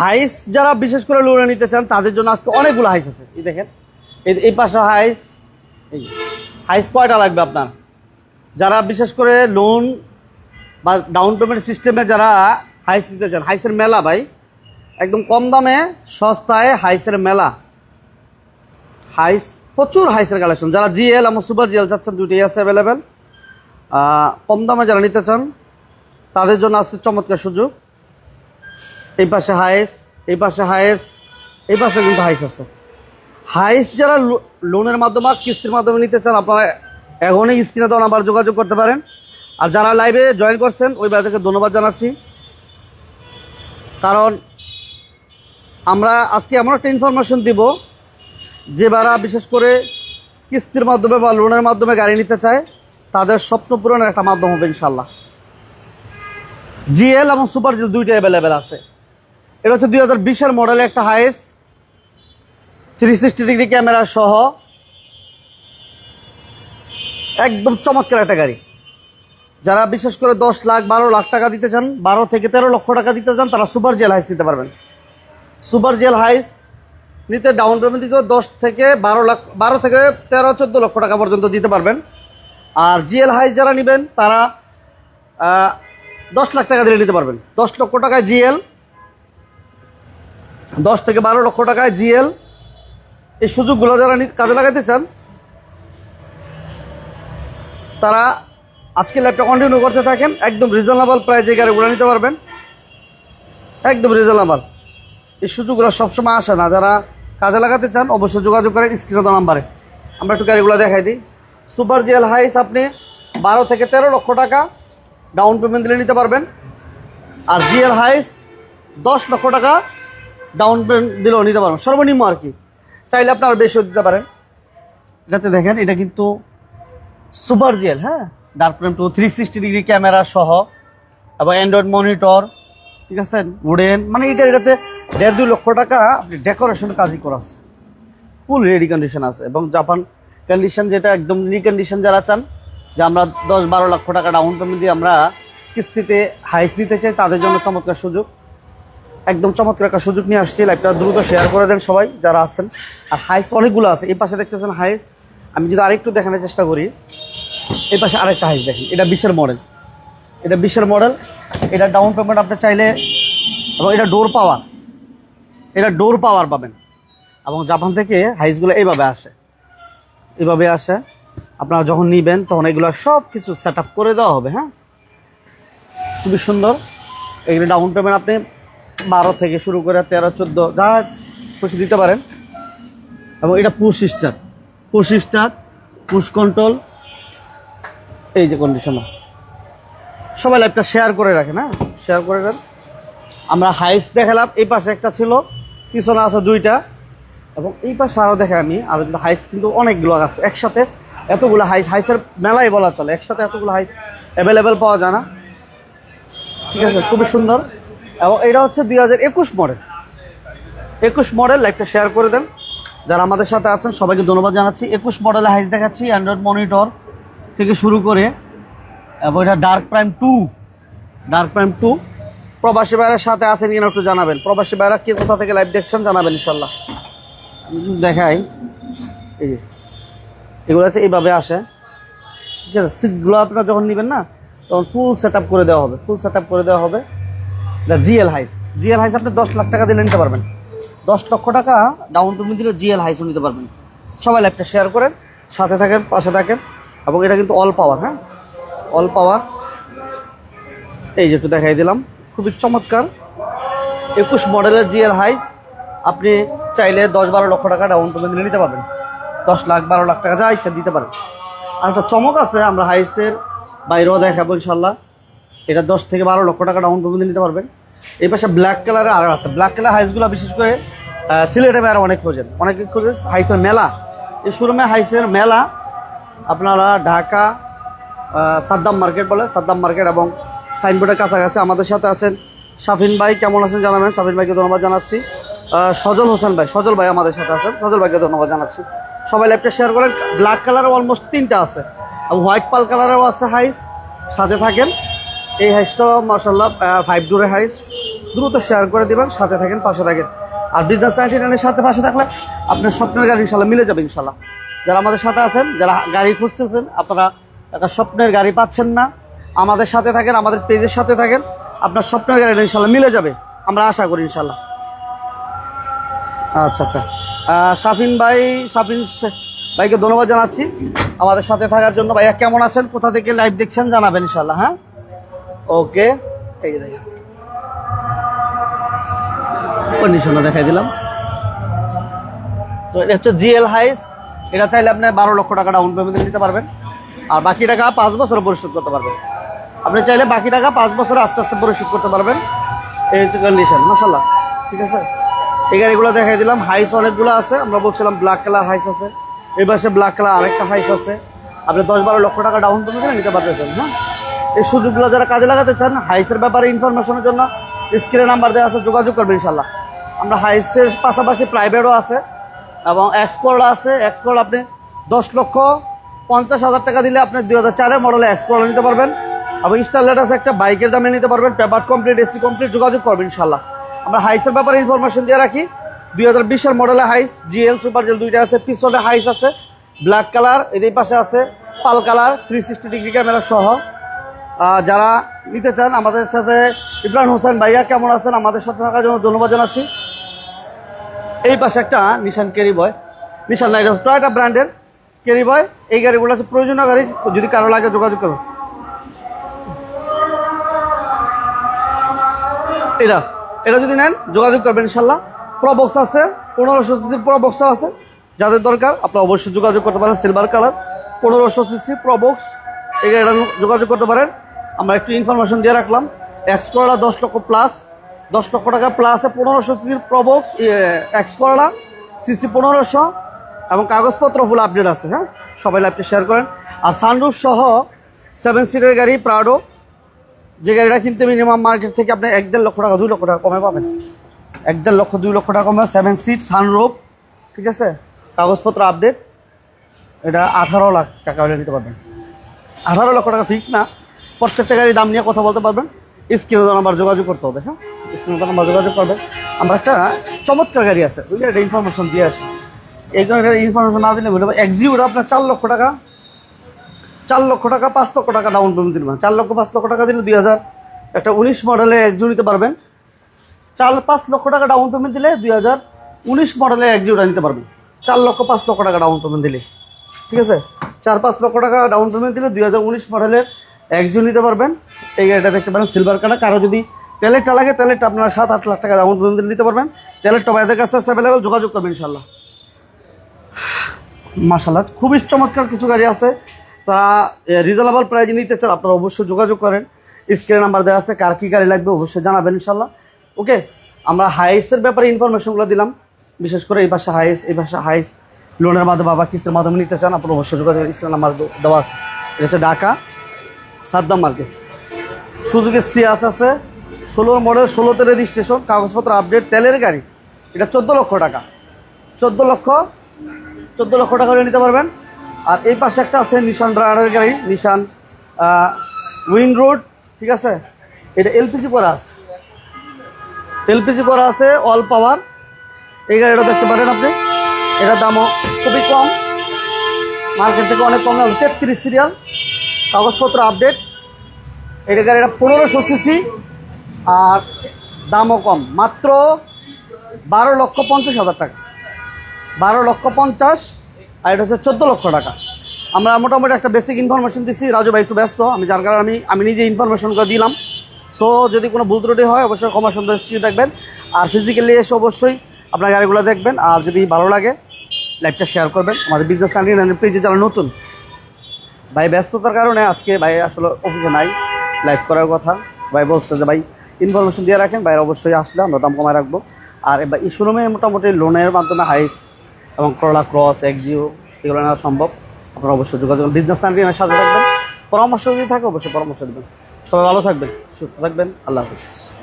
হাইস যারা বিশেষ করে লোনে নিতে চান তাদের জন্য আজকে অনেকগুলো হাইস আছে। এই দেখেন এই পাশে হাইস, এই হাইস কয়টা লাগবে আপনার? যারা বিশেষ করে লোন বা ডাউন পেমেন্ট সিস্টেমে যারা হাইস নিতে চান, হাইসের মেলা ভাই, একদম কম দামে সস্তায় হাইসের মেলা। হাইস প্রচুর হাইসের কালেকশন। যারা জিএল এবং সুপার জিএল চাচ্ছেন দুটোই আছে অ্যাভেলেবেল। কম দামে যারা নিতে চান তাদের জন্য আজকে চমৎকার সুযোগ। এই পাশে হাইস, এই পাশে হাইস, এই পাশে কিন্তু হাইস আছে। হাইস যারা লোনের মাধ্যমে কিস্তির মাধ্যমে নিতে চান আপনারা এখনই স্ক্রিনে দেওয়া নাম্বার যোগাযোগ করতে পারেন। আর যারা লাইভে জয়েন করছেন ওই ভাইদেরকে ধন্যবাদ জানাচ্ছি, কারণ আমরা আজকে এমন একটা ইনফরমেশন দিব যে যারা বিশেষ করে কিস্তির মাধ্যমে বা লোনের মাধ্যমে গাড়ি নিতে চায় তাদের স্বপ্ন পূরণের একটা মাধ্যম হবে ইনশাল্লাহ। জিএল এবং সুপার জিএল দুইটা অ্যাভেলেবেল আছে। এটা হচ্ছে 2020-এর মডেলের একটা হাইস, 360 ডিগ্রি ক্যামেরা সহ একদম চমৎকার একটা গাড়ি। যারা বিশেষ করে 10 লাখ 12 লাখ টাকা দিতে চান, 12 থেকে 13 লক্ষ টাকা দিতে চান, তারা সুপার জিএল হাইস নিতে পারবেন। সুপার জিএল হাইস নিতে ডাউন পেমেন্ট দিতে 10 থেকে 12 লাখ, 12 থেকে 13-14 লক্ষ টাকা পর্যন্ত দিতে পারবেন। আর জিএল হাইস যারা নেবেন তারা 10 লাখ টাকা দিলে নিতে পারবেন। 10 লক্ষ টাকায় জিএল, 10 থেকে 12 লক্ষ টাকায় জিএল। এই সুযোগগুলো যারা কাজে লাগাতে চান তারা আজকে লাইভটা কন্টিনিউ করতে থাকেন। একদম রিজনেবল প্রাইসে গাড়িগুলো নিতে পারবেন, একদম রিজনেবল। এই সুযোগগুলো সবসময় আসে না। যারা কাজে লাগাতে চান অবশ্যই যোগাযোগ করেন স্ক্রিনে দেওয়া নাম্বারে। আমরা একটু গাড়িগুলো দেখাই দিই। সুপার জিএল হাইস আপনি 12 থেকে 13 লক্ষ টাকা ডাউন পেমেন্ট দিলে নিতে পারবেন। আর জিএল হাইস 10 লক্ষ টাকা ডাউন পেমেন্ট দিলেও নিতে পারবেন, সর্বনিম্ন আর কি। চাইলে আপনি আর বেশিও দিতে পারেন। এটাতে দেখেন এটা কিন্তু সুপার জিএল, হ্যাঁ, ডার্ক ফ্রেম 360 ডিগ্রি ক্যামেরা সহ এবং অ্যান্ড্রয়েড মনিটর, ঠিক আছে, উডেন, মানে এটাতে 1.5-2 লক্ষ টাকা আপনি ডেকোরেশন কাজই করা আছে, ফুল রেডি কন্ডিশন আছে। এবং জাপান কন্ডিশন, যেটা একদম রিকন্ডিশন যারা চান যে আমরা 10-12 লক্ষ টাকা ডাউন পেমেন্ট দিয়ে আমরা কিস্তিতে হাইস নিতে চাই তাদের জন্য চমৎকার সুযোগ, একদম চমৎকার একটা সুযোগ নিয়ে আসছি। লাইভটা দ্রুত শেয়ার করে দেন সবাই যারা আছেন। আর হাইস অনেকগুলো আছে। এই পাশে দেখতেছেন হাইস, আমি যদি আরেকটু দেখানোর চেষ্টা করি, এই পাশে আরেকটা হাইস দেখেন, এটা 20-এর মডেল, এটা 20-এর মডেল। এটা ডাউন পেমেন্ট আপনি চাইলে, এবং এটা ডোর পাওয়ার, এটা ডোর পাওয়ার পাবেন। এবং জাপান থেকে হাইসগুলো এইভাবে আসে, এইভাবে আসে। আপনারা যখন নিবেন তখন এগুলো সব কিছু সেট আপ করে দেওয়া হবে। হ্যাঁ, খুবই সুন্দর। এগুলো ডাউন পেমেন্ট আপনি 12 থেকে শুরু করে 13-14 যা খুশি দিতে পারেন। এবং এটা পুশ স্টার্ট, পুশ কন্ট্রোল, এই যে কন্ডিশন। সবাই লাইভটা শেয়ার করে রাখেন, হ্যাঁ, শেয়ার করে দেন। আমরা হাইস দেখালাম, এই পাশে একটা ছিল, পিছনে আছে দুইটা, এবং এই পাশে আরও দেখে আমি আরও কিন্তু হাইস কিন্তু অনেকগুলো আছে একসাথে। এতগুলো হাইসের মেলাই বলা চলে, একসাথে এতগুলো হাইস অ্যাভেলেবেল পাওয়া যায় না, ঠিক আছে, খুবই সুন্দর। এবং এটা হচ্ছে 2021 মডেল, 21 মডেল। লাইভটা শেয়ার করে দেন। যারা আমাদের সাথে আছেন সবাইকে ধন্যবাদ জানাচ্ছি। 21 মডেলের হাইস দেখাচ্ছি, অ্যান্ড্রয়েড মনিটর থেকে শুরু করে। এবং এটা ডার্ক প্রাইম 2। প্রবাসী ভাইয়ের সাথে আছেন কিনা একটু জানাবেন। প্রবাসী ভাইয়েরা কে কোথা থেকে লাইভ দেখছেন জানাবেন ইনশাল্লাহ। দেখাই, এই যে এগুলো আছে, এইভাবে আসে, ঠিক আছে। সিটগুলো আপনারা যখন নেবেন না তখন ফুল সেট আপ করে দেওয়া হবে, এটা জিএল হাইস আপনি 10 লাখ টাকা দিলে নিতে পারবেন। 10 লক্ষ টাকা ডাউন পেমেন্ট দিলে জিএল হাইসও নিতে পারবেন। সবাই লাইভটা শেয়ার করেন, সাথে থাকেন, পাশে থাকেন। এবং এটা কিন্তু অল পাওয়ার, হ্যাঁ, অল পাওয়ার। এই যে একটু দেখাই দিলাম, খুবই চমৎকার 21 মডেলের জিএল হাইস। আপনি চাইলে 10-12 লক্ষ টাকা ডাউন পেমেন্ট দিলে নিতে পারবেন। 10 লাখ 12 লাখ টাকা যা ইচ্ছা দিতে পারেন। আর একটা চমক আছে, আমরা হাইসের বাইরেও দেখাবো ইনশাল্লাহ। এটা 10 থেকে 12 লক্ষ টাকা ডাউন পেমেন্ট নিতে পারবেন। এই পাশে ব্ল্যাক কালারের আরও আছে। ব্ল্যাক কালার হাইসগুলো বিশেষ করে সিলেটে বাইরে অনেক খোঁজেন, হাইসের মেলা। এই শোরুমে হাইসের মেলা আপনারা ঢাকা সাদ্দাম মার্কেট বলে, সাদ্দাম মার্কেট এবং সাইনবোর্ডের কাছাকাছি। আমাদের সাথে আছেন শাফিন ভাই, কেমন আছেন জানাবেন। শাফিন ভাইকে ধন্যবাদ জানাচ্ছি। সজল ভাই আমাদের সাথে আছেন, সজল ভাইকে ধন্যবাদ জানাচ্ছি। সবাই লাইভটা শেয়ার করেন। ব্ল্যাক কালারের অলমোস্ট 3টা আছে এবং হোয়াইট পাল কালারেও আছে হাইস, সাথে থাকেন। এই হাইসটাও মাশাআল্লাহ 5 ডোরের হাইস, দ্রুত শেয়ার করে দেবেন, সাথে থাকেন, পাশে থাকেন। আর বিজনেস 99 সাথে পাশে থাকলে আপনার স্বপ্নের গাড়ি ইনশাল্লাহ মিলে যাবে ইনশাল্লাহ। যারা আমাদের সাথে আছেন, যারা গাড়ি খুঁজতেছেন, আপনারা একটা স্বপ্নের গাড়ি পাচ্ছেন না, আমাদের সাথে থাকেন, আমাদের পেজের সাথে থাকেন, আপনার স্বপ্নের গাড়ি ইনশাল্লাহ মিলে যাবে, আমরা আশা করি ইনশাল্লাহ। আচ্ছা আচ্ছা, শাফিন ভাইকে ধন্যবাদ জানাচ্ছি আমাদের সাথে থাকার জন্য। ভাইয়া কেমন আছেন, কোথা থেকে লাইভ দেখছেন জানাবেন ইনশাল্লাহ। হ্যাঁ, ওকে, এই যে কন্ডিশনটা দেখাই দিলাম। তো এটা হচ্ছে জিএল হাইস। এটা চাইলে আপনি 12 লক্ষ টাকা ডাউন পেমেন্ট নিতে পারবেন, আর বাকি টাকা 5 বছরে পরিশোধ করতে পারবেন। আপনি চাইলে বাকি টাকা 5 বছরে আস্তে আস্তে পরিশোধ করতে পারবেন। এই হচ্ছে কন্ডিশন, মাশাআল্লাহ। ঠিক আছে, এই গাড়িগুলো দেখাই দিলাম। হাইস অনেকগুলো আছে, আমরা বলছিলাম ব্ল্যাক কালার হাইস আছে, এই পাশে ব্ল্যাক কালার আরেকটা হাইস আছে। আপনি 10-12 লক্ষ টাকা ডাউন পেমেন্ট নিতে পারতেছেন। হ্যাঁ, এই সুযোগগুলো যারা কাজে লাগাতে চান, হাইসের ব্যাপারে ইনফরমেশনের জন্য স্ক্রিনে নাম্বার দেওয়া আছে, যোগাযোগ করবেন ইনশাল্লাহ। আমরা হাইসের পাশাপাশি প্রাইভেটও আছে এবং এক্সকোর্ড আছে। এক্সকোর্ড আপনি 10,50,000 টাকা দিলে আপনি 2004 মডেলে এক্সকোর্ড নিতে পারবেন, এবং স্টারলেট আছে একটা, বাইকের দামে নিতে পারবেন, পেপার কমপ্লিট, এসি কমপ্লিট। যোগাযোগ করবেন ইনশাল্লাহ। আমরা হাইসের ব্যাপারে ইনফরমেশন দিয়ে রাখি। 2020-এর মডেলে হাইস, জিএল সুপার জেল দুইটা আছে, পিছনে হাইস আছে ব্ল্যাক কালার, এদের পাশে আছে পাল কালার 360 ডিগ্রি ক্যামেরা সহ। যারা নিতে চান আমাদের সাথে, ইব্রাহিম হোসেন ভাইয়া কেমন আছেন, আমাদের সাথে থাকার জন্য ধন্যবাদ জানাচ্ছি। এই পাশে একটা নিশান ক্যারি বয়, নিশান নাই, টয়োটা ব্র্যান্ডের ক্যারি বয়। এই গাড়িগুলো আছে প্রয়োজনীয় গাড়ি, যদি কারো লাগে যোগাযোগ করুন। এটা যদি নেন যোগাযোগ করবেন ইনশাল্লাহ। প্রবক্স আছে, 1500 সিসির প্রবক্স আছে, যাদের দরকার আপনারা অবশ্যই যোগাযোগ করতে পারেন। সিলভার কালার 1500 সিসি প্রবক্স, এই গাড়িটা যোগাযোগ করতে পারেন। আমরা একটু ইনফরমেশন দিয়ে রাখলাম। এক্সকোর্ডা 10 লক্ষ প্লাস, 10 লক্ষ টাকা প্লাসে 1500 সিসির প্রবক্স এক্সকোর্ডা সিসি 1500, এবং কাগজপত্র ফুল আপডেট আছে। হ্যাঁ, সবাই লাইভটা শেয়ার করেন। আর সানরুফ সহ 7 সিটের গাড়ি প্রাডো, যে গাড়িটা কিনতে মিনিমাম মার্কেট থেকে আপনি 1-1.5 লক্ষ টাকা 2 লক্ষ টাকা কমে পাবেন। 1-1.5 লক্ষ 2 লক্ষ টাকা কমে 7 সিট সানরুফ। ঠিক আছে, কাগজপত্র আপডেট, এটা 18 লাখ টাকা হলে নিতে পারবেন। 18 লক্ষ টাকা ফিক্স না, প্রত্যেকটা গাড়ির দাম নিয়ে কথা বলতে পারবেন। স্ক্রিনে নাম্বার যোগাযোগ করতে হবে। হ্যাঁ, স্ক্রিনে নাম্বার যোগাযোগ করবেন। আমরা একটা চমৎকার গাড়ি আছে, ওই গাড়িটা ইনফরমেশন দিয়ে আসি। এই গাড়ির ইনফরমেশন না দিলে বলবো এক্সিউটা আপনার 4 লক্ষ টাকা 5 লক্ষ টাকা ডাউন পেমেন্ট দিবেন। 4 লক্ষ 5 লক্ষ টাকা দিলে 2019 মডেলে এক্সিউ নিতে পারবেন। 4-5 লক্ষ টাকা ডাউন পেমেন্ট দিলে 2019 মডেলে এক্সিউটা নিতে পারবেন। 4 লক্ষ 5 লক্ষ টাকা ডাউন পেমেন্ট দিলে, ঠিক আছে, 4-5 লক্ষ টাকা ডাউন পেমেন্ট দিলে 2019 মডেলের এক্সিউ নিতে পারবেন। এই গাড়িটা দেখতে পারেন সিলভার কালার। কারো যদি তেলেরটা লাগে, তেলেরটা আপনারা 7-8 লাখ টাকা ডাউন পেমেন্ট দিলে নিতে পারবেন। তেলেরটা ভাইদের কাছে অ্যাভেলেবেল, যোগাযোগ করবেন ইনশাল্লাহ। মাশাআল্লাহ, খুবই চমৎকার কিছু গাড়ি আছে, তারা রিজনেবল প্রাইজে নিতে চান, আপনারা অবশ্যই যোগাযোগ করেন। স্ক্রিনে নাম্বার দেওয়া আছে, কার কী গাড়ি লাগবে অবশ্যই জানাবেন ইনশাল্লাহ। ওকে, আমরা হাইসের ব্যাপারে ইনফরমেশনগুলো দিলাম, বিশেষ করে এই পাশে হাইস, এই পাশে হাইস লোনের মাধ্যমে বা কিস্তির মাধ্যমে নিতে চান, আপনারা অবশ্যই যোগাযোগ। স্ক্রিনে নাম্বার দেওয়া আছে। এটা হচ্ছে ঢাকা সাদ্দাম মার্কেট। সুজুকি সিয়াস আছে 16 মডেল, 16তে রেজিস্ট্রেশন, কাগজপত্র আপডেট, তেলের গাড়ি। এটা 14 লক্ষ টাকা, 14 লক্ষ টাকা করে নিতে পারবেন। আর এই পাশে একটা আছে নিশান রানারের গাড়ি, নিশান উইন রোড। ঠিক আছে, এটা এলপিজি করা আছে, অল পাওয়ার। এই গাড়িটা দেখতে পারেন আপনি, এটার দামও খুবই কম, মার্কেট থেকে অনেক কম দাম। 33 সিরিয়াল, কাগজপত্র আপডেট। এটা গাড়িটা 1500 সিসি, আর দামও কম, মাত্র 12,50,000 টাকা, 12,50,000। আর এটা হচ্ছে 14 লক্ষ টাকা। আমরা মোটামুটি একটা বেসিক ইনফরমেশন দিচ্ছি। রাজু ভাই একটু ব্যস্ত, যার কারণে আমি নিজে ইনফরমেশনগুলো দিলাম। সো যদি কোনো ভুল ত্রুটি হয় অবশ্যই ক্ষমা সুন্দর দেখবেন। আর ফিজিক্যালি এসে অবশ্যই আপনার গাড়িগুলো দেখবেন। আর যদি ভালো লাগে লাইভটা শেয়ার করবেন। আমাদের বিজনেস 99 পেজে যারা নতুন, ভাই ব্যস্ততার কারণে আজকে ভাই আসলে অফিসে নাই, লাইভ করার কথা। ভাই বলছে যে ভাই ইনফরমেশন দিয়ে রাখেন, ভাই অবশ্যই আসলে আমরা দাম কমায় রাখবো। আর এই শোরুমে মোটামুটি লোনের মাধ্যমে হাইস এবং করলা ক্রস, এক্সিও এগুলো নেওয়া সম্ভব। আপনারা অবশ্যই যোগাযোগ, বিজনেস 99 সাথে থাকবেন। পরামর্শ যদি থাকে অবশ্যই পরামর্শ দেবেন। সবাই ভালো থাকবেন, সুস্থ থাকবেন, আল্লাহ হাফিজ।